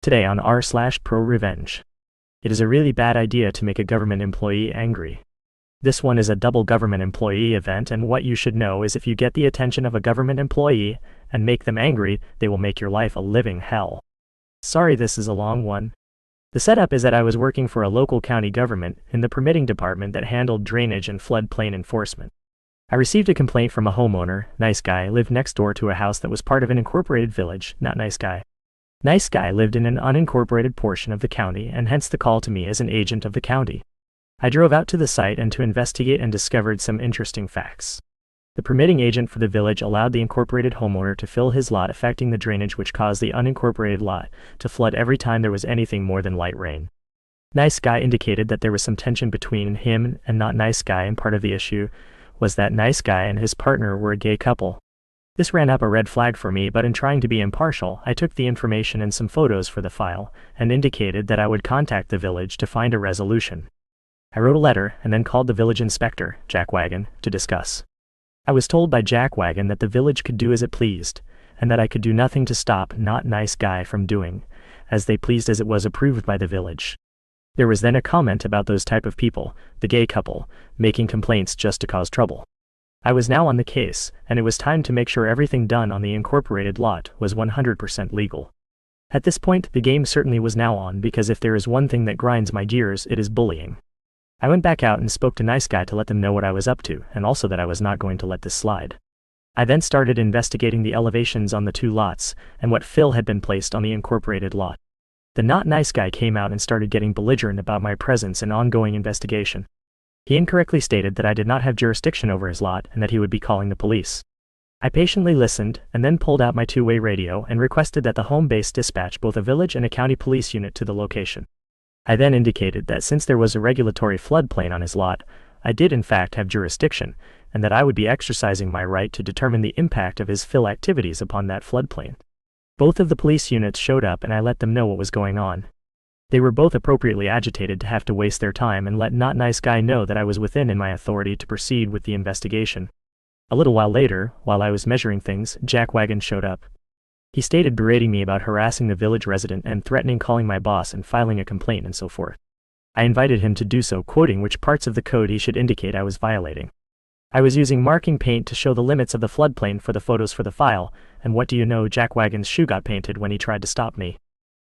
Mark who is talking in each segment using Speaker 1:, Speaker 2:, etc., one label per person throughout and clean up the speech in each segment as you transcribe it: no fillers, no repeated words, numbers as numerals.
Speaker 1: Today on r/ProRevenge. It is a really bad idea to make a government employee angry. This one is a double government employee event, and what you should know is if you get the attention of a government employee and make them angry, they will make your life a living hell. Sorry this is a long one. The setup is that I was working for a local county government in the permitting department that handled drainage and floodplain enforcement. I received a complaint from a homeowner, nice guy, lived next door to a house that was part of an incorporated village, not nice guy. Nice guy lived in an unincorporated portion of the county, and hence the call to me as an agent of the county. I drove out to the site and to investigate and discovered some interesting facts. The permitting agent for the village allowed the incorporated homeowner to fill his lot, affecting the drainage, which caused the unincorporated lot to flood every time there was anything more than light rain. Nice guy indicated that there was some tension between him and not nice guy, and part of the issue was that nice guy and his partner were a gay couple. This ran up a red flag for me, but in trying to be impartial, I took the information and some photos for the file, and indicated that I would contact the village to find a resolution. I wrote a letter and then called the village inspector, Jack Wagon, to discuss. I was told by Jack Wagon that the village could do as it pleased, and that I could do nothing to stop not nice guy from doing as they pleased, as it was approved by the village. There was then a comment about those type of people, the gay couple, making complaints just to cause trouble. I was now on the case, and it was time to make sure everything done on the incorporated lot was 100% legal. At this point, the game certainly was now on, because if there is one thing that grinds my gears, it is bullying. I went back out and spoke to nice guy to let them know what I was up to, and also that I was not going to let this slide. I then started investigating the elevations on the two lots, and what fill had been placed on the incorporated lot. The not nice guy came out and started getting belligerent about my presence and ongoing investigation. He incorrectly stated that I did not have jurisdiction over his lot and that he would be calling the police. I patiently listened and then pulled out my two-way radio and requested that the home base dispatch both a village and a county police unit to the location. I then indicated that since there was a regulatory floodplain on his lot, I did in fact have jurisdiction, and that I would be exercising my right to determine the impact of his fill activities upon that floodplain. Both of the police units showed up, and I let them know what was going on. They were both appropriately agitated to have to waste their time and let not nice guy know that I was within my authority to proceed with the investigation. A little while later, while I was measuring things, Jack Wagon showed up. He stated berating me about harassing the village resident and threatening calling my boss and filing a complaint and so forth. I invited him to do so, quoting which parts of the code he should indicate I was violating. I was using marking paint to show the limits of the floodplain for the photos for the file, and what do you know, Jack Wagon's shoe got painted when he tried to stop me.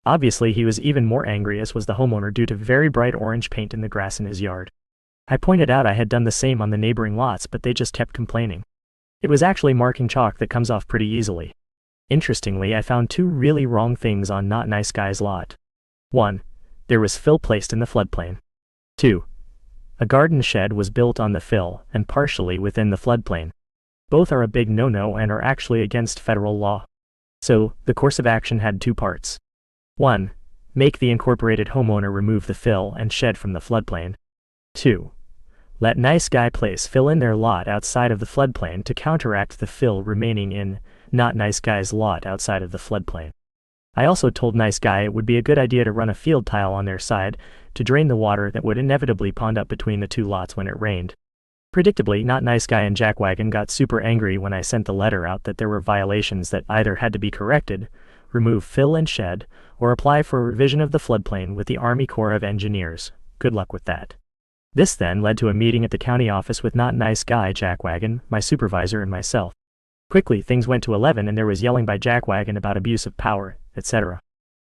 Speaker 1: Obviously he was even more angry, as was the homeowner, due to very bright orange paint in the grass in his yard. I pointed out I had done the same on the neighboring lots, but they just kept complaining. It was actually marking chalk that comes off pretty easily. Interestingly, I found two really wrong things on not nice guy's lot. 1. There was fill placed in the floodplain. 2. A garden shed was built on the fill and partially within the floodplain. Both are a big no-no and are actually against federal law. So, the course of action had two parts. 1. Make the incorporated homeowner remove the fill and shed from the floodplain. 2. Let nice guy place fill in their lot outside of the floodplain to counteract the fill remaining in not nice guy's lot outside of the floodplain. I also told nice guy it would be a good idea to run a field tile on their side to drain the water that would inevitably pond up between the two lots when it rained. Predictably, not nice guy and Jack Wagon got super angry when I sent the letter out that there were violations that either had to be corrected, remove fill and shed, or apply for a revision of the floodplain with the Army Corps of Engineers. Good luck with that. This then led to a meeting at the county office with not nice guy Jack Wagon, my supervisor, and myself. Quickly things went to 11 and there was yelling by Jack Wagon about abuse of power, etc.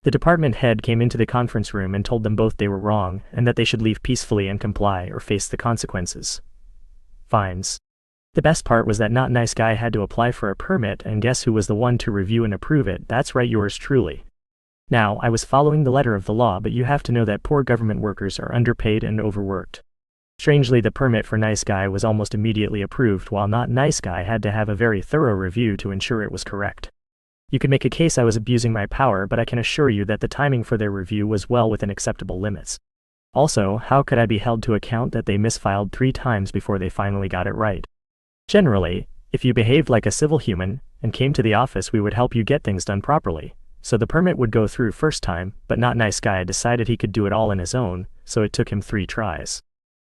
Speaker 1: The department head came into the conference room and told them both they were wrong and that they should leave peacefully and comply or face the consequences. Fines. The best part was that not nice guy had to apply for a permit, and guess who was the one to review and approve it? That's right, yours truly. Now, I was following the letter of the law, but you have to know that poor government workers are underpaid and overworked. Strangely, the permit for nice guy was almost immediately approved, while not nice guy had to have a very thorough review to ensure it was correct. You could make a case I was abusing my power, but I can assure you that the timing for their review was well within acceptable limits. Also, how could I be held to account that they misfiled 3 times before they finally got it right? Generally, if you behaved like a civil human and came to the office, we would help you get things done properly. So the permit would go through first time, but not nice guy decided he could do it all on his own, so it took him 3 tries.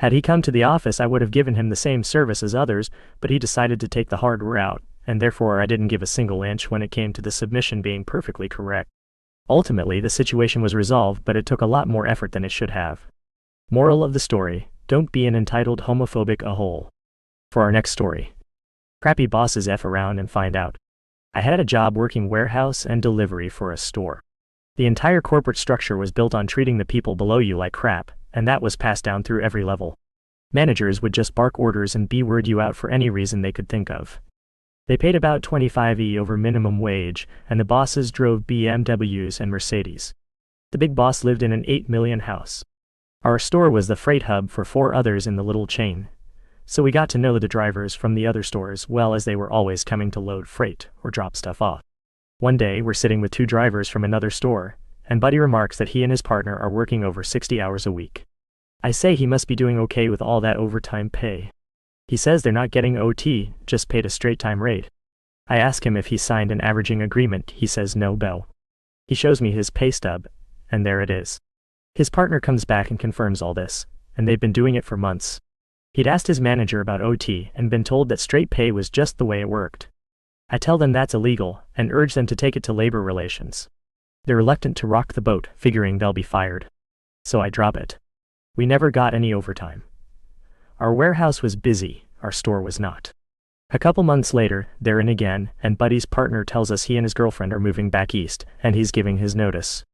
Speaker 1: Had he come to the office, I would have given him the same service as others, but he decided to take the hard route, and therefore I didn't give a single inch when it came to the submission being perfectly correct. Ultimately, the situation was resolved, but it took a lot more effort than it should have. Moral of the story: don't be an entitled homophobic a-hole. For our next story. Crappy bosses F around and find out. I had a job working warehouse and delivery for a store. The entire corporate structure was built on treating the people below you like crap, and that was passed down through every level. Managers would just bark orders and B-word you out for any reason they could think of. They paid about $25 over minimum wage, and the bosses drove BMWs and Mercedes. The big boss lived in an $8 million house. Our store was the freight hub for 4 others in the little chain, so we got to know the drivers from the other stores well, as they were always coming to load freight or drop stuff off. One day, we're sitting with 2 drivers from another store, and Buddy remarks that he and his partner are working over 60 hours a week. I say he must be doing okay with all that overtime pay. He says they're not getting OT, just paid a straight time rate. I ask him if he signed an averaging agreement. He says no, Bell. He shows me his pay stub, and there it is. His partner comes back and confirms all this, and they've been doing it for months. He'd asked his manager about OT and been told that straight pay was just the way it worked. I tell them that's illegal and urge them to take it to labor relations. They're reluctant to rock the boat, figuring they'll be fired. So I drop it. We never got any overtime. Our warehouse was busy, our store was not. A couple months later, they're in again, and Buddy's partner tells us he and his girlfriend are moving back east, and he's giving his notice.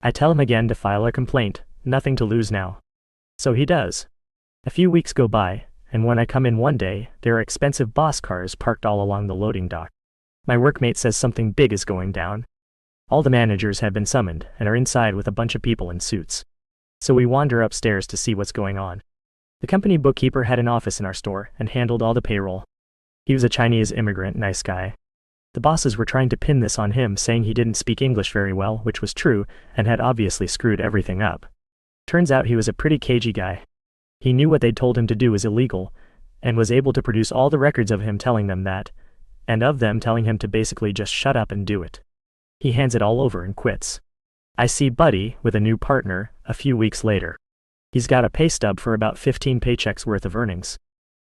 Speaker 1: I tell him again to file a complaint, nothing to lose now. So he does. A few weeks go by, and when I come in one day, there are expensive boss cars parked all along the loading dock. My workmate says something big is going down. All the managers have been summoned and are inside with a bunch of people in suits. So we wander upstairs to see what's going on. The company bookkeeper had an office in our store and handled all the payroll. He was a Chinese immigrant, nice guy. The bosses were trying to pin this on him, saying he didn't speak English very well, which was true, and had obviously screwed everything up. Turns out he was a pretty cagey guy. He knew what they'd told him to do was illegal, and was able to produce all the records of him telling them that, and of them telling him to basically just shut up and do it. He hands it all over and quits. I see Buddy, with a new partner, a few weeks later. He's got a pay stub for about 15 paychecks worth of earnings.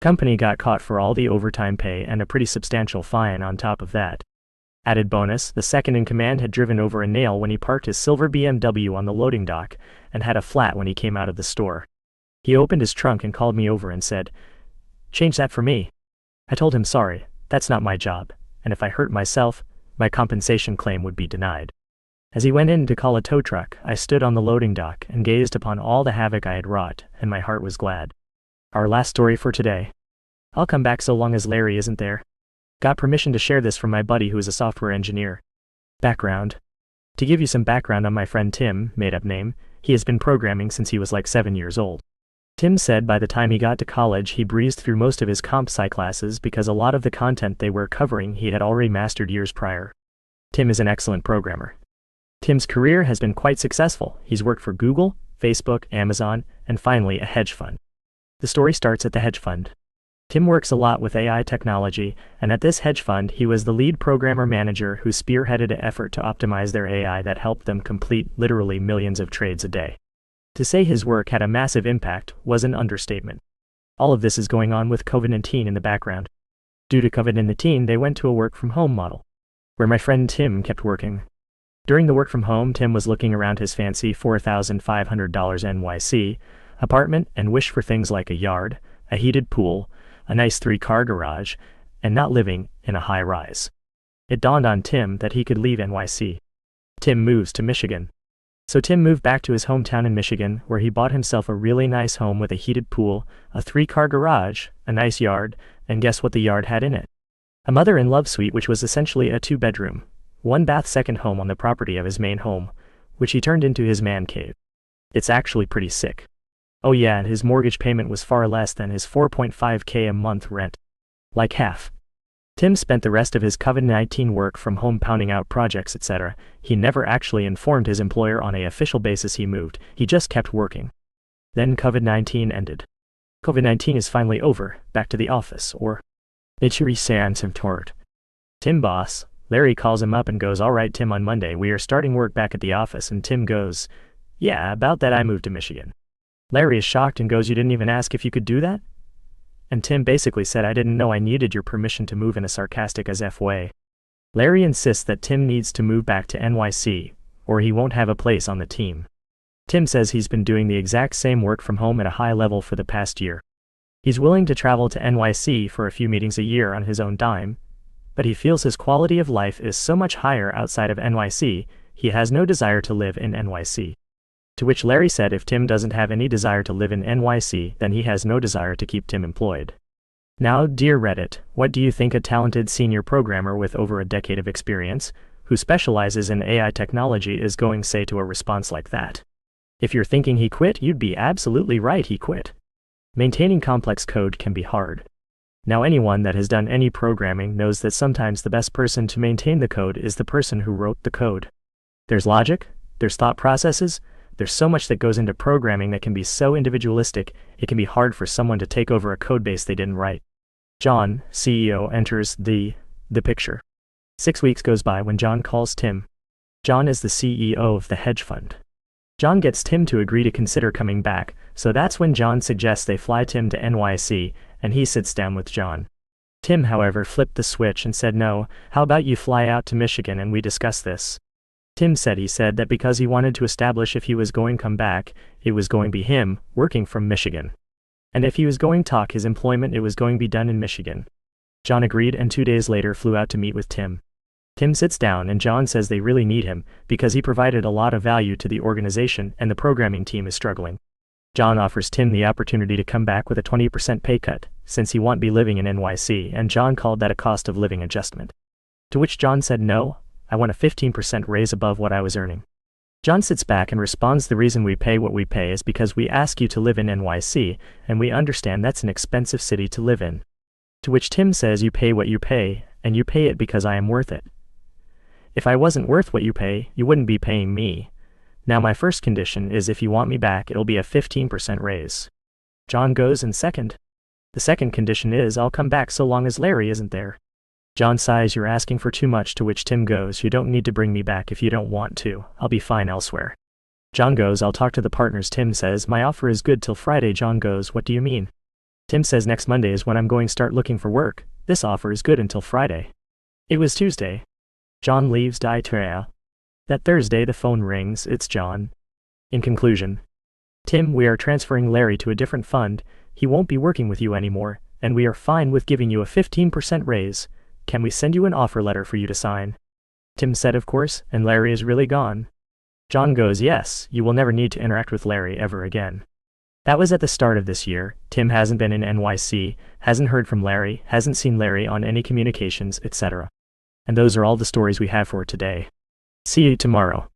Speaker 1: Company got caught for all the overtime pay and a pretty substantial fine on top of that. Added bonus, the second in command had driven over a nail when he parked his silver BMW on the loading dock, and had a flat when he came out of the store. He opened his trunk and called me over and said, "Change that for me." I told him sorry, that's not my job, and if I hurt myself, my compensation claim would be denied. As he went in to call a tow truck, I stood on the loading dock and gazed upon all the havoc I had wrought, and my heart was glad. Our last story for today. I'll come back so long as Larry isn't there. Got permission to share this from my buddy who is a software engineer. Background. To give you some background on my friend Tim, made-up name, he has been programming since he was like 7 years old. Tim said by the time he got to college he breezed through most of his comp sci classes because a lot of the content they were covering he had already mastered years prior. Tim is an excellent programmer. Tim's career has been quite successful. He's worked for Google, Facebook, Amazon, and finally a hedge fund. The story starts at the hedge fund. Tim works a lot with AI technology, and at this hedge fund he was the lead programmer manager who spearheaded an effort to optimize their AI that helped them complete literally millions of trades a day. To say his work had a massive impact was an understatement. All of this is going on with COVID-19 in the background. Due to COVID-19, they went to a work-from-home model, where my friend Tim kept working. During the work from home, Tim was looking around his fancy $4,500 NYC apartment and wished for things like a yard, a heated pool, a nice 3-car garage, and not living in a high-rise. It dawned on Tim that he could leave NYC. Tim moves to Michigan. So Tim moved back to his hometown in Michigan, where he bought himself a really nice home with a heated pool, a 3-car garage, a nice yard, and guess what the yard had in it? A mother-in-love suite, which was essentially a 2-bedroom, 1-bath second home on the property of his main home, which he turned into his man cave. It's actually pretty sick. Oh yeah, and his mortgage payment was far less than his $4.5K a month rent. Like half. Tim spent the rest of his COVID-19 work from home pounding out projects, etc. He never actually informed his employer on an official basis he moved, he just kept working. Then COVID-19 ended. COVID-19 is finally over, back to the office, or tort. Tim boss, Larry calls him up and goes, "Alright Tim, on Monday we are starting work back at the office," and Tim goes, "Yeah, about that I moved to Michigan." Larry is shocked and goes, "You didn't even ask if you could do that?" And Tim basically said, "I didn't know I needed your permission to move," in a sarcastic as F way. Larry insists that Tim needs to move back to NYC, or he won't have a place on the team. Tim says he's been doing the exact same work from home at a high level for the past year. He's willing to travel to NYC for a few meetings a year on his own dime, but he feels his quality of life is so much higher outside of NYC, he has no desire to live in NYC. To which Larry said if Tim doesn't have any desire to live in NYC, then he has no desire to keep Tim employed. Now, dear Reddit, what do you think a talented senior programmer with over a decade of experience, who specializes in AI technology, is going to say to a response like that? If you're thinking he quit, you'd be absolutely right, he quit. Maintaining complex code can be hard. Now, anyone that has done any programming knows that sometimes the best person to maintain the code is the person who wrote the code. There's logic, there's thought processes, there's so much that goes into programming that can be so individualistic, it can be hard for someone to take over a codebase they didn't write. John, CEO, enters the picture. 6 weeks goes by when John calls Tim. John is the CEO of the hedge fund. John gets Tim to agree to consider coming back, so that's when John suggests they fly Tim to NYC, and he sits down with John. Tim, however, flipped the switch and said no, how about you fly out to Michigan and we discuss this. Tim said he said that because he wanted to establish if he was going to come back, it was going to be him, working from Michigan. And if he was going to talk his employment, it was going to be done in Michigan. John agreed and 2 days later flew out to meet with Tim. Tim sits down and John says they really need him, because he provided a lot of value to the organization and the programming team is struggling. John offers Tim the opportunity to come back with a 20% pay cut, since he won't be living in NYC, and John called that a cost of living adjustment. To which John said no, I want a 15% raise above what I was earning. John sits back and responds, the reason we pay what we pay is because we ask you to live in NYC, and we understand that's an expensive city to live in. To which Tim says you pay what you pay, and you pay it because I am worth it. If I wasn't worth what you pay, you wouldn't be paying me. Now my first condition is if you want me back, it'll be a 15% raise. John goes, and the second condition is I'll come back so long as Larry isn't there. John sighs, you're asking for too much, to which Tim goes, you don't need to bring me back if you don't want to, I'll be fine elsewhere. John goes, I'll talk to the partners. Tim says, my offer is good till Friday. John goes, what do you mean? Tim says, next Monday is when I'm going to start looking for work, this offer is good until Friday. It was Tuesday. John leaves Dietrea. That Thursday the phone rings, it's John. In conclusion, Tim, we are transferring Larry to a different fund, he won't be working with you anymore, and we are fine with giving you a 15% raise. Can we send you an offer letter for you to sign? Tim said, of course, and Larry is really gone. John goes, yes, you will never need to interact with Larry ever again. That was at the start of this year. Tim hasn't been in NYC, hasn't heard from Larry, hasn't seen Larry on any communications, etc. And those are all the stories we have for today. See you tomorrow.